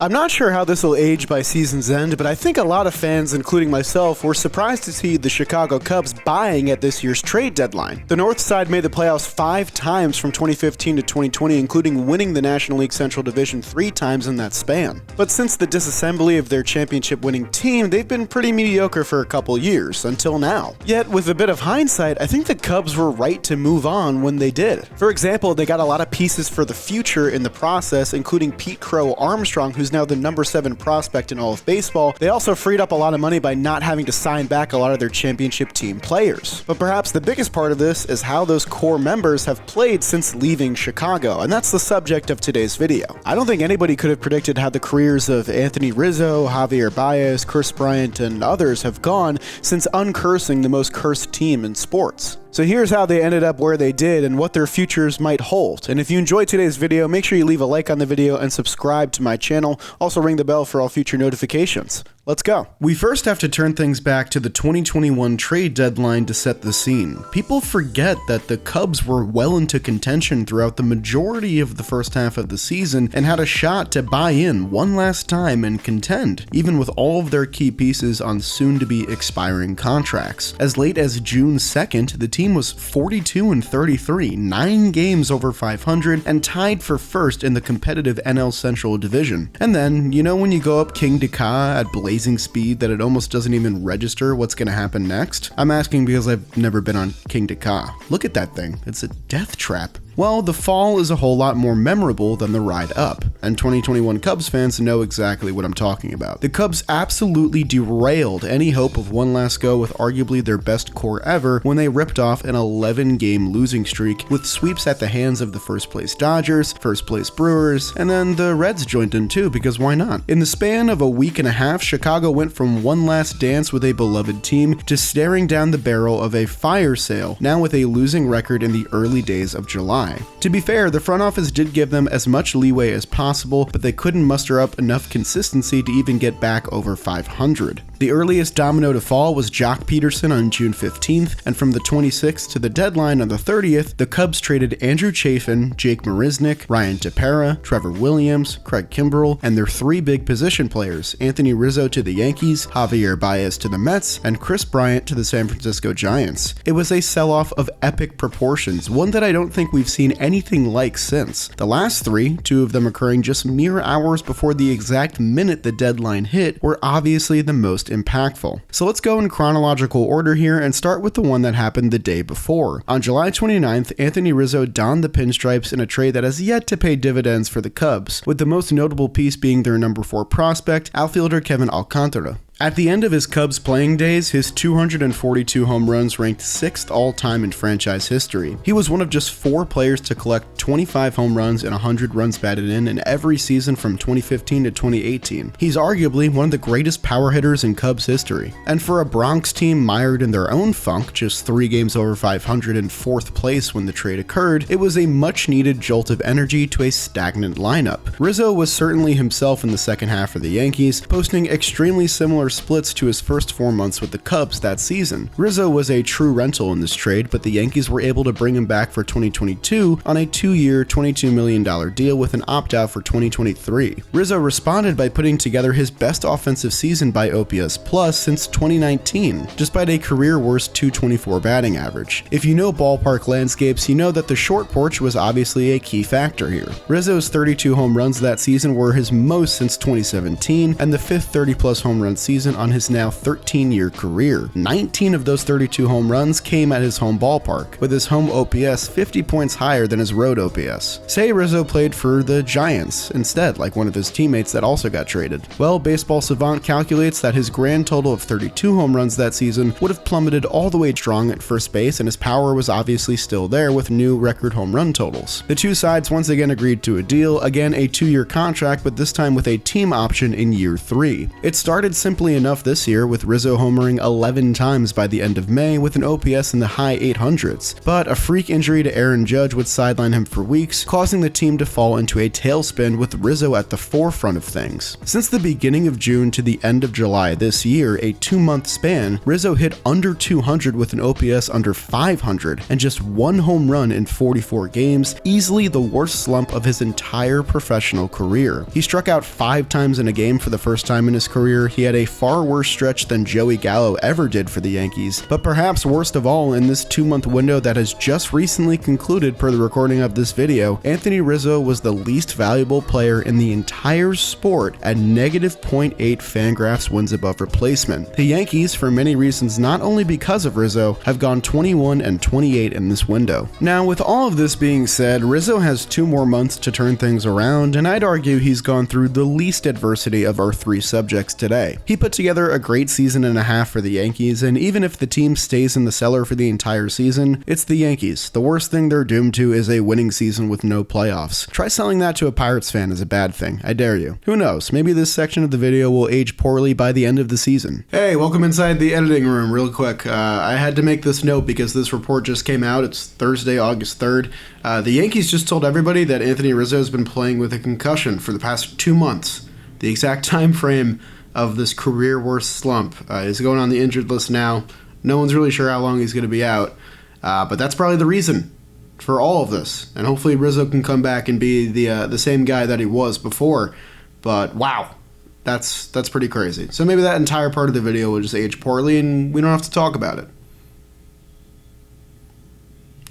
I'm not sure how this will age by season's end, but I think a lot of fans, including myself, were surprised to see the Chicago Cubs buying at this year's trade deadline. The North Side made the playoffs 5 times from 2015 to 2020, including winning the National League Central Division 3 times in that span. But since the disassembly of their championship-winning team, they've been pretty mediocre for a couple years, until now. Yet, with a bit of hindsight, I think the Cubs were right to move on when they did. For example, they got a lot of pieces for the future in the process, including Pete Crow Armstrong, who's now the number 7 prospect in all of baseball. They also freed up a lot of money by not having to sign back a lot of their championship team players. But perhaps the biggest part of this is how those core members have played since leaving Chicago, and that's the subject of today's video. I don't think anybody could have predicted how the careers of Anthony Rizzo, Javier Baez, Kris Bryant, and others have gone since uncursing the most cursed team in sports. So here's how they ended up where they did and what their futures might hold. And if you enjoyed today's video, make sure you leave a like on the video and subscribe to my channel. Also ring the bell for all future notifications. Let's go. We first have to turn things back to the 2021 trade deadline to set the scene. People forget that the Cubs were well into contention throughout the majority of the first half of the season and had a shot to buy in one last time and contend, even with all of their key pieces on soon-to-be expiring contracts. As late as June 2nd, the team was 42-33, 9 games over 500, and tied for first in the competitive NL Central Division. And then, you know when you go up King to Ka at blazing speed that it almost doesn't even register what's going to happen next? I'm asking because I've never been on King to Ka. Look at that thing. It's a death trap. Well, the fall is a whole lot more memorable than the ride up, and 2021 Cubs fans know exactly what I'm talking about. The Cubs absolutely derailed any hope of one last go with arguably their best core ever when they ripped off an 11-game losing streak with sweeps at the hands of the first-place Dodgers, first-place Brewers, and then the Reds joined in too, because why not? In the span of a week and a half, Chicago went from one last dance with a beloved team to staring down the barrel of a fire sale, now with a losing record in the early days of July. To be fair, the front office did give them as much leeway as possible, but they couldn't muster up enough consistency to even get back over 500. The earliest domino to fall was Jock Peterson on June 15th, and from the 26th to the deadline on the 30th, the Cubs traded Andrew Chafin, Jake Marisnick, Ryan Tepera, Trevor Williams, Craig Kimbrell, and their 3 big position players, Anthony Rizzo to the Yankees, Javier Baez to the Mets, and Kris Bryant to the San Francisco Giants. It was a sell-off of epic proportions, one that I don't think we've seen anything like since. The last 3, 2 of them occurring just mere hours before the exact minute the deadline hit, were obviously the most impactful. So let's go in chronological order here and start with the one that happened the day before. On July 29th, Anthony Rizzo donned the pinstripes in a trade that has yet to pay dividends for the Cubs, with the most notable piece being their number 4 prospect, outfielder Kevin Alcantara. At the end of his Cubs playing days, his 242 home runs ranked 6th all-time in franchise history. He was one of just 4 players to collect 25 home runs and 100 runs batted in every season from 2015 to 2018. He's arguably one of the greatest power hitters in Cubs history. And for a Bronx team mired in their own funk, just 3 games over 500 in 4th place when the trade occurred, it was a much-needed jolt of energy to a stagnant lineup. Rizzo was certainly himself in the second half for the Yankees, posting extremely similar splits to his first 4 months with the Cubs that season. Rizzo was a true rental in this trade, but the Yankees were able to bring him back for 2022 on a 2-year, $22 million deal with an opt-out for 2023. Rizzo responded by putting together his best offensive season by OPS Plus since 2019, despite a career-worst .224 batting average. If you know ballpark landscapes, you know that the short porch was obviously a key factor here. Rizzo's 32 home runs that season were his most since 2017, and the 5th 30-plus home run season on his now 13-year career. 19 of those 32 home runs came at his home ballpark, with his home OPS 50 points higher than his road OPS. Say Rizzo played for the Giants instead, like one of his teammates that also got traded. Well, Baseball Savant calculates that his grand total of 32 home runs that season would have plummeted all the way strong at first base, and his power was obviously still there with new record home run totals. The 2 sides once again agreed to a deal, again a 2-year contract, but this time with a team option in year 3. It started simply Oddly enough this year, with Rizzo homering 11 times by the end of May with an OPS in the high 800s, but a freak injury to Aaron Judge would sideline him for weeks, causing the team to fall into a tailspin with Rizzo at the forefront of things. Since the beginning of June to the end of July this year, a 2-month span, Rizzo hit under 200 with an OPS under 500 and just 1 home run in 44 games, easily the worst slump of his entire professional career. He struck out 5 times in a game for the first time in his career. He had a far worse stretch than Joey Gallo ever did for the Yankees, but perhaps worst of all, in this 2-month window that has just recently concluded per the recording of this video, Anthony Rizzo was the least valuable player in the entire sport at -0.8 Fangraphs wins above replacement. The Yankees, for many reasons not only because of Rizzo, have gone 21 and 28 in this window. Now, with all of this being said, Rizzo has 2 more months to turn things around, and I'd argue he's gone through the least adversity of our 3 subjects today. He put together a great season and a half for the Yankees, and even if the team stays in the cellar for the entire season, it's the Yankees. The worst thing they're doomed to is a winning season with no playoffs. Try selling that to a Pirates fan as a bad thing. I dare you. Who knows? Maybe this section of the video will age poorly by the end of the season. Hey, welcome inside the editing room real quick. I had to make this note because this report just came out. It's Thursday, August 3rd. The Yankees just told everybody that Anthony Rizzo has been playing with a concussion for the past 2 months. The exact time frame of this career worst slump. He's going on the injured list now. No one's really sure how long he's going to be out, but that's probably the reason for all of this. And hopefully Rizzo can come back and be the same guy that he was before. But wow, that's pretty crazy. So maybe that entire part of the video will just age poorly, and we don't have to talk about it.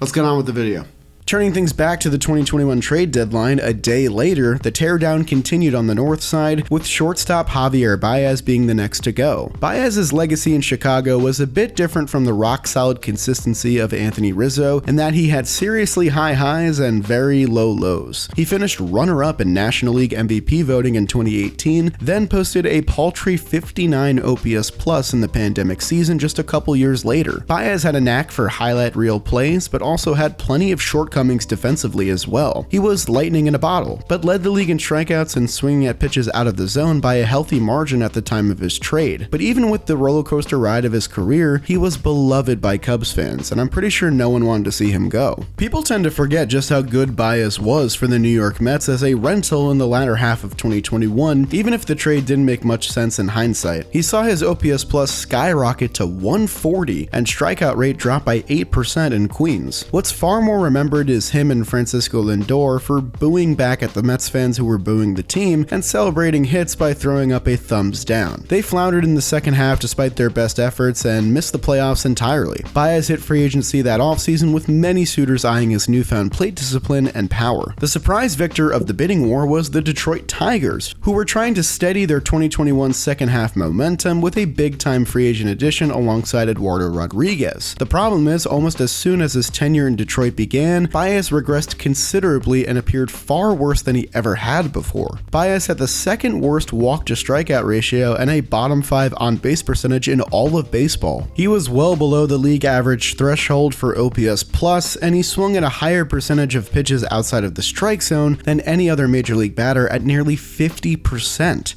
Let's get on with the video. Turning things back to the 2021 trade deadline, a day later, the teardown continued on the north side, with shortstop Javier Baez being the next to go. Baez's legacy in Chicago was a bit different from the rock-solid consistency of Anthony Rizzo, in that he had seriously high highs and very low lows. He finished runner-up in National League MVP voting in 2018, then posted a paltry 59 OPS plus in the pandemic season just a couple years later. Baez had a knack for highlight reel plays, but also had plenty of shortcomings defensively as well. He was lightning in a bottle, but led the league in strikeouts and swinging at pitches out of the zone by a healthy margin at the time of his trade. But even with the roller coaster ride of his career, he was beloved by Cubs fans, and I'm pretty sure no one wanted to see him go. People tend to forget just how good Baez was for the New York Mets as a rental in the latter half of 2021, even if the trade didn't make much sense in hindsight. He saw his OPS plus skyrocket to 140 and strikeout rate drop by 8% in Queens. What's far more remembered is him and Francisco Lindor for booing back at the Mets fans who were booing the team and celebrating hits by throwing up a thumbs down. They floundered in the second half despite their best efforts and missed the playoffs entirely. Baez hit free agency that offseason with many suitors eyeing his newfound plate discipline and power. The surprise victor of the bidding war was the Detroit Tigers, who were trying to steady their 2021 second half momentum with a big-time free agent addition alongside Eduardo Rodriguez. The problem is, almost as soon as his tenure in Detroit began, Baez regressed considerably and appeared far worse than he ever had before. Baez had the second worst walk-to-strikeout ratio and a bottom 5 on-base percentage in all of baseball. He was well below the league average threshold for OPS plus, and he swung at a higher percentage of pitches outside of the strike zone than any other major league batter at nearly 50%.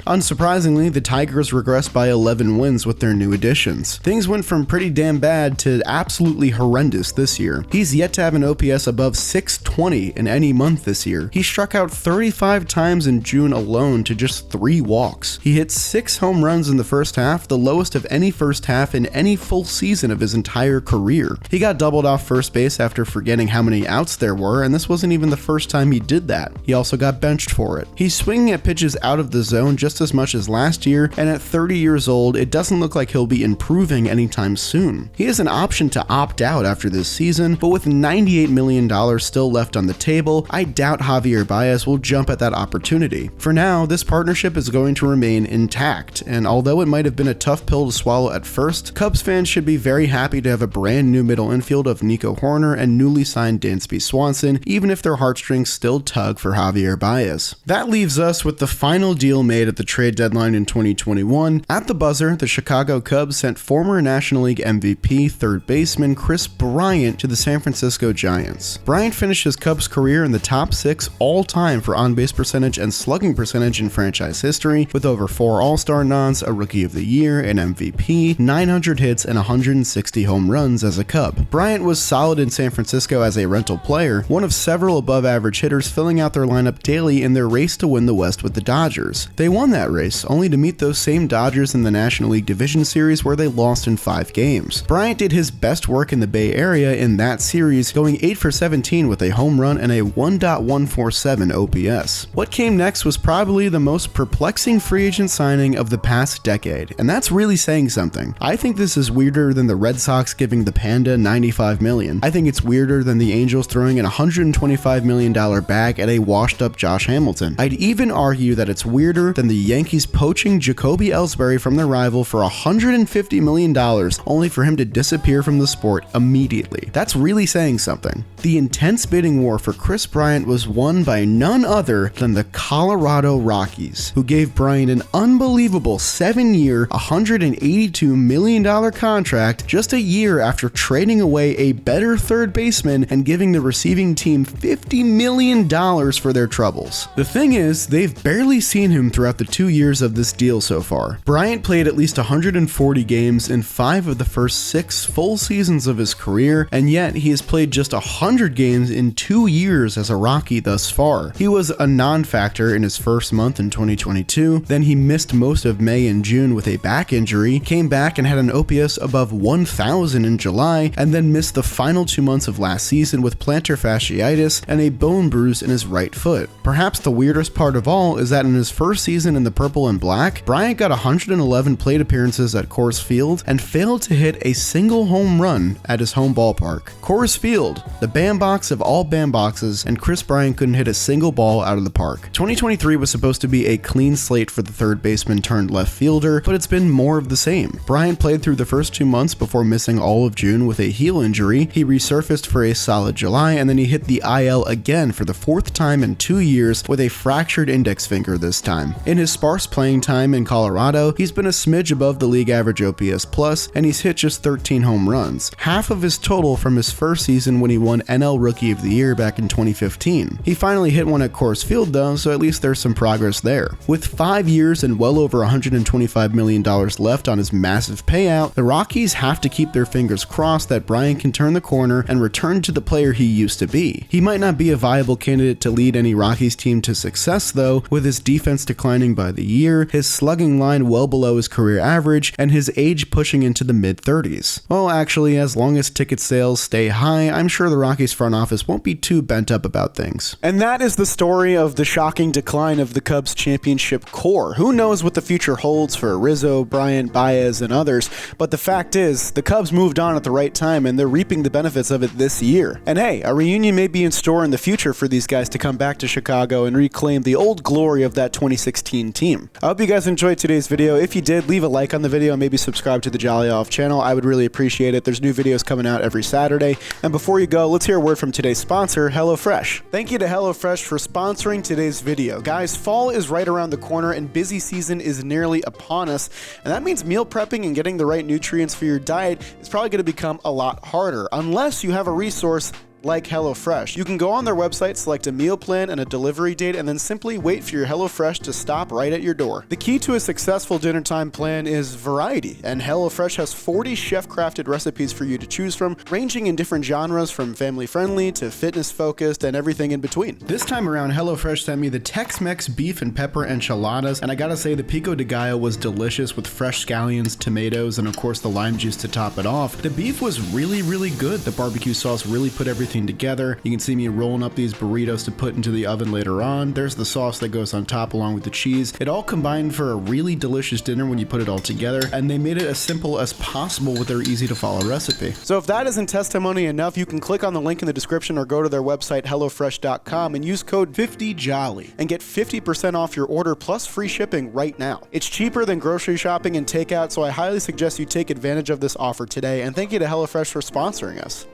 Unsurprisingly, the Tigers regressed by 11 wins with their new additions. Things went from pretty damn bad to absolutely horrendous this year. He's yet to have an OPS above 620 in any month this year. He struck out 35 times in June alone to just 3 walks. He hit 6 home runs in the first half, the lowest of any first half in any full season of his entire career. He got doubled off first base after forgetting how many outs there were, and this wasn't even the first time he did that. He also got benched for it. He's swinging at pitches out of the zone just as much as last year, and at 30 years old, it doesn't look like he'll be improving anytime soon. He has an option to opt out after this season, but with $98 million still left on the table, I doubt Javier Baez will jump at that opportunity. For now, this partnership is going to remain intact, and although it might have been a tough pill to swallow at first, Cubs fans should be very happy to have a brand new middle infield of Nico Horner and newly signed Dansby Swanson, even if their heartstrings still tug for Javier Baez. That leaves us with the final deal made at the trade deadline in 2021. At the buzzer, the Chicago Cubs sent former National League MVP third baseman Kris Bryant to the San Francisco Giants. Bryant finished his Cubs career in the top 6 all-time for on-base percentage and slugging percentage in franchise history, with over 4 All-Star nods, a Rookie of the Year, an MVP, 900 hits, and 160 home runs as a Cub. Bryant was solid in San Francisco as a rental player, one of several above-average hitters filling out their lineup daily in their race to win the West with the Dodgers. They won that race, only to meet those same Dodgers in the National League Division Series where they lost in 5 games. Bryant did his best work in the Bay Area in that series, going 8 for 17 with a home run and a 1.147 OPS. What came next was probably the most perplexing free agent signing of the past decade, and that's really saying something. I think this is weirder than the Red Sox giving the Panda $95 million. I think it's weirder than the Angels throwing an $125 million bag at a washed-up Josh Hamilton. I'd even argue that it's weirder than the Yankees poaching Jacoby Ellsbury from their rival for $150 million, only for him to disappear from the sport immediately. That's really saying something. The intense bidding war for Kris Bryant was won by none other than the Colorado Rockies, who gave Bryant an unbelievable 7-year, $182 million contract just a year after trading away a better third baseman and giving the receiving team $50 million for their troubles. The thing is, they've barely seen him throughout the 2 years of this deal so far. Bryant played at least 140 games in 5 of the first 6 full seasons of his career, and yet he has played just 100 games in 2 years as a Rocky thus far. He was a non-factor in his first month in 2022, then he missed most of May and June with a back injury, came back and had an OPS above 1,000 in July, and then missed the final 2 months of last season with plantar fasciitis and a bone bruise in his right foot. Perhaps the weirdest part of all is that in his first season in the purple and black, Bryant got 111 plate appearances at Coors Field and failed to hit a single home run at his home ballpark. Coors Field, the bandbox of all bandboxes, and Kris Bryant couldn't hit a single ball out of the park. 2023 was supposed to be a clean slate for the third baseman turned left fielder, but it's been more of the same. Bryant played through the first 2 months before missing all of June with a heel injury. He resurfaced for a solid July, and then he hit the IL again for the 4th time in 2 years with a fractured index finger this time. In his sparse playing time in Colorado, he's been a smidge above the league average OPS plus, and he's hit just 13 home runs, half of his total from his first season when he won NL Rookie of the Year back in 2015. He finally hit one at Coors Field though, so at least there's some progress there. With 5 years and well over $125 million left on his massive payout, the Rockies have to keep their fingers crossed that Bryant can turn the corner and return to the player he used to be. He might not be a viable candidate to lead any Rockies team to success though, with his defense declining by the year, his slugging line well below his career average, and his age pushing into the mid-30s. Well, actually, as long as ticket sales stay high, I'm sure the Rockies front office won't be too bent up about things. And that is the story of the shocking decline of the Cubs championship core. Who knows what the future holds for Rizzo, Bryant, Baez, and others, but the fact is, the Cubs moved on at the right time and they're reaping the benefits of it this year. And hey, a reunion may be in store in the future for these guys to come back to Chicago and reclaim the old glory of that 2016 team. I hope you guys enjoyed today's video. If you did, leave a like on the video and maybe subscribe to the Jolly Off channel. I would really appreciate it. There's new videos coming out every Saturday. And before you go, let's hear a word from today's sponsor, HelloFresh. Thank you to HelloFresh for sponsoring today's video. Guys, fall is right around the corner and busy season is nearly upon us, and that means meal prepping and getting the right nutrients for your diet is probably going to become a lot harder unless you have a resource like HelloFresh. You can go on their website, select a meal plan and a delivery date, and then simply wait for your HelloFresh to stop right at your door. The key to a successful dinner time plan is variety, and HelloFresh has 40 chef-crafted recipes for you to choose from, ranging in different genres from family-friendly to fitness-focused and everything in between. This time around, HelloFresh sent me the Tex-Mex beef and pepper enchiladas, and I gotta say the pico de gallo was delicious with fresh scallions, tomatoes, and of course the lime juice to top it off. The beef was really good. The barbecue sauce really put everything together. You can see me rolling up these burritos to put into the oven later on. There's the sauce that goes on top along with the cheese. It all combined for a really delicious dinner when you put it all together, and they made it as simple as possible with their easy to follow recipe. So if that isn't testimony enough, you can click on the link in the description or go to their website hellofresh.com and use code 50JOLLY and get 50% off your order plus free shipping right now. It's cheaper than grocery shopping and takeout, so I highly suggest you take advantage of this offer today, and thank you to HelloFresh for sponsoring us.